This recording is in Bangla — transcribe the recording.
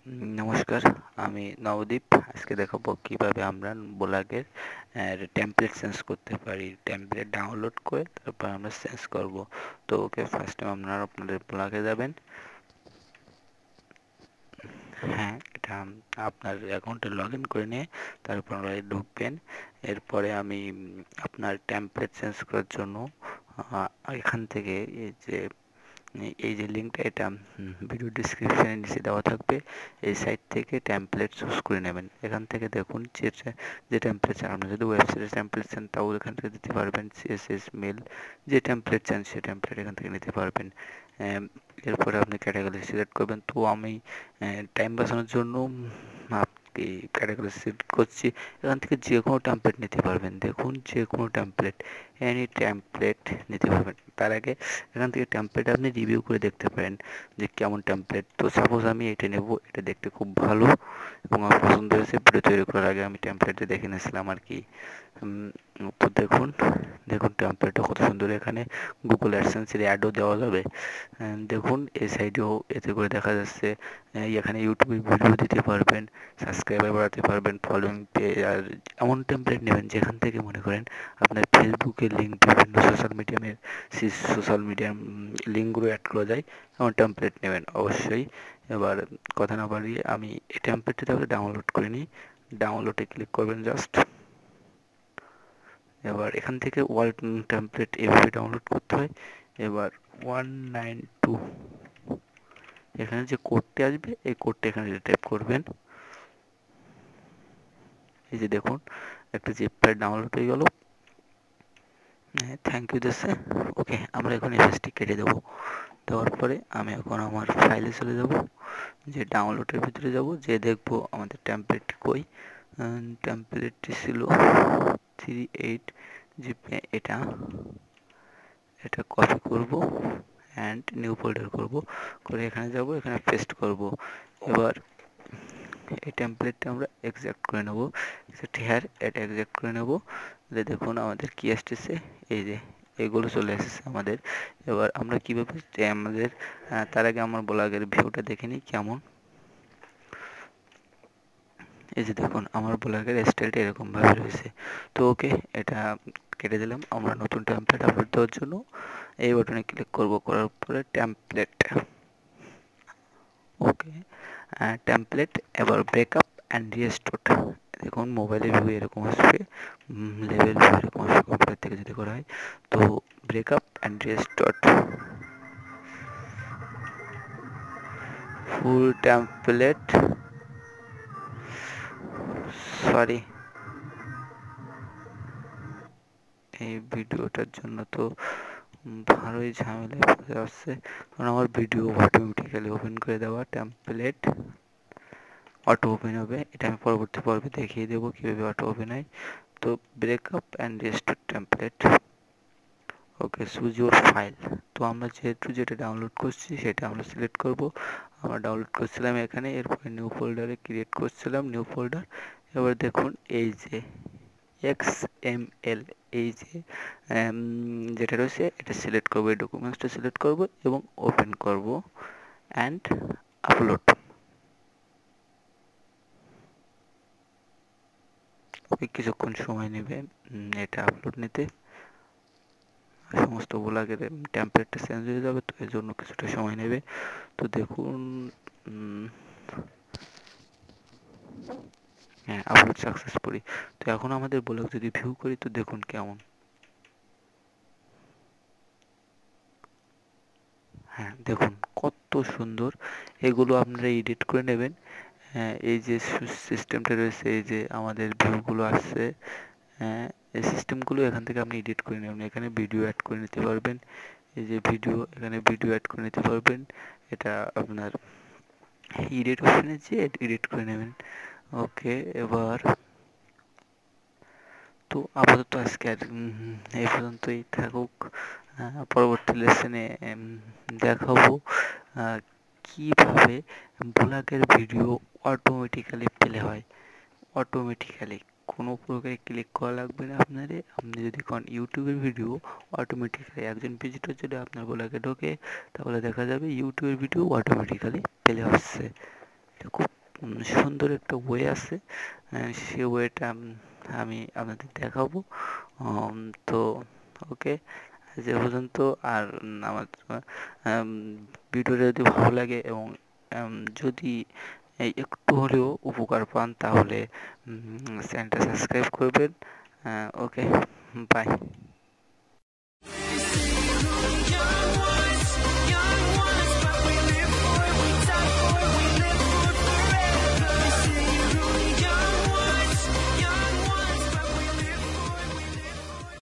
নমস্কার, আমি নবদ্বীপ। আজকে দেখাবো কিভাবে আমরা ব্লগের টেমপ্লেট চেঞ্জ করতে পারি। টেমপ্লেট ডাউনলোড করে তারপর আমরা চেঞ্জ করব। তো ওকে, ফার্স্ট টাইম আপনারা আপনাদের ব্লগে যাবেন। হ্যাঁ, এটা আপনার অ্যাকাউন্টে লগ ইন করে নিয়ে তারপর ঢুকবেন। এরপরে আমি আপনার টেমপ্লেট চেঞ্জ করার জন্য এখান থেকে এই যে লিঙ্কটা, এটা ভিডিও ডিসক্রিপশনের নিচে দেওয়া থাকবে। এই সাইট থেকে টেমপ্লেট চুজ করে নেবেন। এখান থেকে দেখুন যে টেমপ্লেট চান, আপনি যদি ওয়েবসাইটের টেমপ্লেট চান তাও এখান থেকে দিতে পারবেন। সিএসএস মেল যে টেমপ্লেট চান সেই টেমপ্লেট এখান থেকে নিতে পারবেন। এরপরে আপনি ক্যাটাগরি সিলেক্ট করবেন। তো আমি টাইম বাঁচানোর জন্য আপনি ক্যাটাগরি সিলেক্ট করছি। এখান থেকে যে কোনো টেমপ্লেট নিতে পারবেন। দেখুন, যে কোনো টেমপ্লেট, এনি টেমপ্লেট নিতে পারবেন। তার আগে এখান থেকে টেমপ্লেট আপনি রিভিউ করে দেখতে পারেন যে কেমন টেমপ্লেট। তো সাপোজ আমি এটা নেব, এটা দেখতে খুব ভালো এবং আমার পছন্দ হয়েছে। ভিডিও তৈরি করার আগে আমি টেমপ্লেটে দেখে নিয়েছিলাম আর কি। তো দেখুন দেখুন টেমপ্লেটটা কত সুন্দর। এখানে গুগল অ্যাডসেন্সের অ্যাডও দেওয়া যাবে। দেখুন এই সাইডেও এতে করে দেখা যাচ্ছে। এখানে ইউটিউবে ভিডিও দিতে পারবেন, সাবস্ক্রাইবার বাড়াতে পারবেন, ফলোয়িং পেয়ে। আর এমন টেমপ্লেট নেবেন যেখান থেকে মনে করেন আপনার ফেসবুকের লিঙ্ক, বিভিন্ন সোশ্যাল মিডিয়ার লিঙ্কগুলো অ্যাড করা যায়, এমন টেমপ্লেট নেবেন অবশ্যই। এবার কথা না বাড়িয়ে আমি এই টেমপ্লেটটা তাহলে ডাউনলোড করে নিই। ডাউনলোডে ক্লিক করবেন জাস্ট। এবার এখান থেকে ওয়ার্ল্ড টেমপ্লেট এভাবে ডাউনলোড করতে হয়। এবার 192 এখানে যে কোডটি আসবে, এই কোডটা এখানে টাইপ করবেন। এই যে দেখুন, একটা জিপ ফাইল ডাউনলোড হয়ে গেল। থ্যাংক ইউ দিচ্ছে। ওকে, আমরা এখন ইমেজটি কেটে দেবো। দেওয়ার পরে আমি এখন আমার ফাইলে চলে যাব, যে ডাউনলোডের ভিতরে যাব, যে দেখবো আমাদের টেমপ্লেটটি কই। টেমপ্লেটটি ছিল 38 জিপি। এটা এটা কপি করব অ্যান্ড নিউ ফোল্ডার করব, করে এখানে যাব, এখানে পেস্ট করব। এবার এই টেমপ্লেটটা আমরা এক্সট্রাক্ট করে নেব। হেয়ার এটা এক্সট্রাক্ট করে নেব। দেখুন আমাদের কি আসতেছে, এই যে এগুলো চলে এসেছে আমাদের। এবার আমরা কীভাবে আমাদের তার আগে আমার ব্লগের ভিউটা দেখে নিই কেমন। এই যে দেখুন আমার ব্লগের স্টাইলটা এরকমভাবে রয়েছে। তো ওকে, এটা কেটে দিলাম। আমরা নতুন টেমপ্লেট আপলোড দেওয়ার জন্য এই বাটনে ক্লিক করব, করার পরে টেমপ্লেট। ওকে, টেমপ্লেট। এবার ব্রেকআপ অ্যান্ড রিস্টোর। দেখুন মোবাইলের ভিউ এরকম আসবে, লেভেল ভিউ এরকম আসবে কম্পিউটার থেকে যদি করা হয়। তো breakup and restore, full template, sorry এই ভিডিওটার জন্য তো ভালোই ঝামেলা পড়ে যাচ্ছে, কারণ আমার ভিডিও অটোমেটিক্যালি ওপেন করে দেওয়া। টেমপ্লেট অটো ওপেন হবে, এটা আমি পরবর্তী পর্বে দেখিয়ে দেবো কীভাবে অটো ওপেন হয়। তো breakup and restore template. Okay, choose your file. তো আমরা যেটা ডাউনলোড করছি সেটা আমরা সিলেক্ট করব। আমরা ডাউনলোড করছিলাম এখানে, এরপরে নিউ ফোল্ডারে ক্রিয়েট করছিলাম নিউ ফোল্ডার। এবার দেখুন এই যে XML, এই যে যেটা রয়েছে এটা সিলেক্ট করবো, এই ডকুমেন্টসটা সিলেক্ট করব এবং ওপেন করব অ্যান্ড আপলোড। ওকে, কিছুক্ষণ সময় নেবে এটা আপলোড নিতে। সমস্ত ব্লগের টেমপ্লেটটা চেঞ্জ হয়ে যাবে, তো এর জন্য কিছুটা সময় নেবে। তো দেখুন, হ্যাঁ, আপলোড সাকসেসফুলি। তো এখন আমাদের ব্লগ যদি ভিউ করি তো দেখুন কেমন। হ্যাঁ দেখুন কত সুন্দর। এগুলো আপনারা এডিট করে নেবেন। হ্যাঁ, এই যে সিস্টেমটা রয়েছে, এই যে আমাদের ভিউগুলো আসছে, হ্যাঁ এই সিস্টেমগুলো এখান থেকে আপনি এডিট করে নেবেন। এখানে ভিডিও অ্যাড করে নিতে পারবেন। এই যে ভিডিও, এখানে ভিডিও অ্যাড করে নিতে পারবেন। এটা আপনার এডিট অপশনে যেয়ে এডিট করে নেবেন। ওকে, এবার তো আপাতত আজকে আর এই পর্যন্তই থাকুক। পরবর্তী লেসনে দেখাবো কিভাবে ব্লগের ভিডিও অটোমেটিক্যালি প্লে হয়। অটোমেটিক্যালি কোনো প্রকারে ক্লিক করা লাগবে না আপনাদের। আপনি যদি কোন ইউটিউবের ভিডিও অটোমেটিক্যালি, একজন ভিজিটর যদি আপনার ব্লগে ঢোকে তাহলে দেখা যাবে ইউটিউবের ভিডিও অটোমেটিক্যালি প্লে হচ্ছে। এটা খুব সুন্দর একটা ওয়ে আছে, সে ওয়েটা আমি আপনাদের দেখাবো। উম, তো ওকে, যে পর্যন্ত। আর আমার আম, ভিডিওটা যদি ভালো লাগে এবং যদি একটু হলেও উপকার পান তাহলে চ্যানেলটা সাবস্ক্রাইব করবেন। ওকে, বাই।